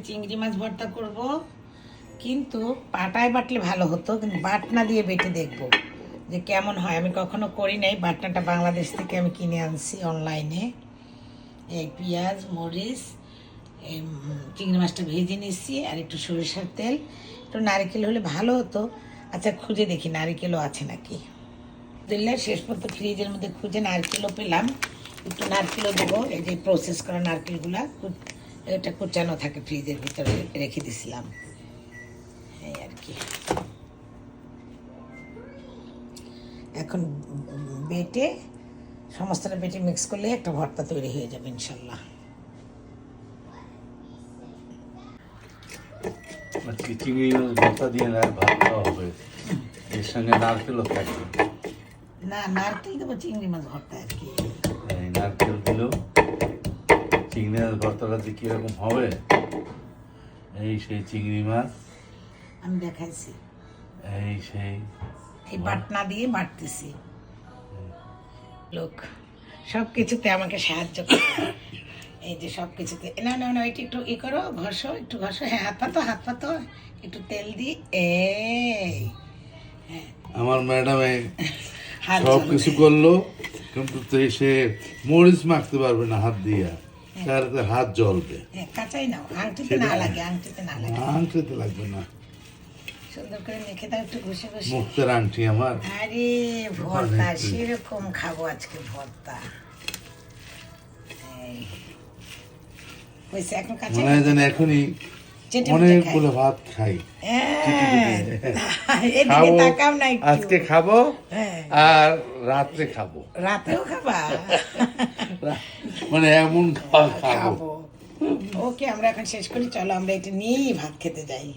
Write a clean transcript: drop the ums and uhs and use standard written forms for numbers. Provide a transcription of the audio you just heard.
চিংড়ি মাছ ভর্তা করব, কিন্তু পাটায় বাটলে ভালো হতো, কিন্তু বাটনা দিয়ে বেটে দেখব যে কেমন হয়। আমি কখনো করি নাই। বাটনাটা বাংলাদেশ থেকে আমি কিনে আনছি অনলাইনে। এই পেঁয়াজ, মরিচ, এই চিংড়ি মাছটা ভেজে নিচ্ছি, আর একটু সরিষার তেল, একটু নারকেল হলে ভালো হতো। আচ্ছা, খুঁজে দেখি নারকেলও আছে নাকি। দিলে শেষ পর্যন্ত ফ্রিজের মধ্যে খুঁজে নারকেলও পেলাম, একটু নারকেলও দেবো। এই যে প্রসেস করা নারকেলগুলা এটা কুচানো থাকে, ফ্রিজের ভিতরে রেখে দিছিলাম। এই আর কি, এখন বেটে সমস্তটা বেটে মিক্স করলে একটা ভর্তা তৈরি হয়ে যাবে ইনশাল্লাহ। চিংড়ি মাছ ভর্তা দিয়ে না ভাত খাওয়া হবে, এর সঙ্গে নারকেলও থাকবে। না, নারকেল দেবো চিংড়ি মাছ ভর্তা আর কি। এই নারকেল দিলেও চিংড়ি মাছ ভর্তাটা যে কিরকম হবে, এই সেই চিংড়ি মাছ আমি দেখাইছি, এই সেই এই বাটনা দিয়ে বাটতেছি। লোক সব কিছুতে আমাকে সাহায্য করে, এই যে সব কিছুতে। না না না, এটা একটু ই করো, ঘষো, একটু ঘষো। হ্যাঁ, হাত পাতো, একটু তেল দিই। এই আমার ম্যাডামে হাত সব জ্বলবে। কিছু করলো, কিন্তু সে মরিচ মাখতে পারবে না হাত দিয়ে, তার হাত জ্বলবে। হ্যাঁ, কাঁচাই নাও, আংটিতে না লাগে, আংটিতে না লাগে। আংটিতে লাগবে না, সুন্দর করে মেখে দাও, একটু ঘষে ঘষে। মুক্তের আংটি আমার। আরে ভর্তা সেরকম খাবো আজকে, ভর্তা। এই হয়েছে, এখন কাছে মনে হয় যেন এখনই অনেকগুলো ভাত খাই। এদিকে তাকাও না একটু। আজকে খাবো হ্যাঁ, আর রাত্রে খাবো, রাতেও খাবা? মানে এমন খাওয়া খাবো। খাবো। ওকে, আমরা এখন শেষ করি, চলো আমরা এটা নিয়েই ভাত খেতে যাই।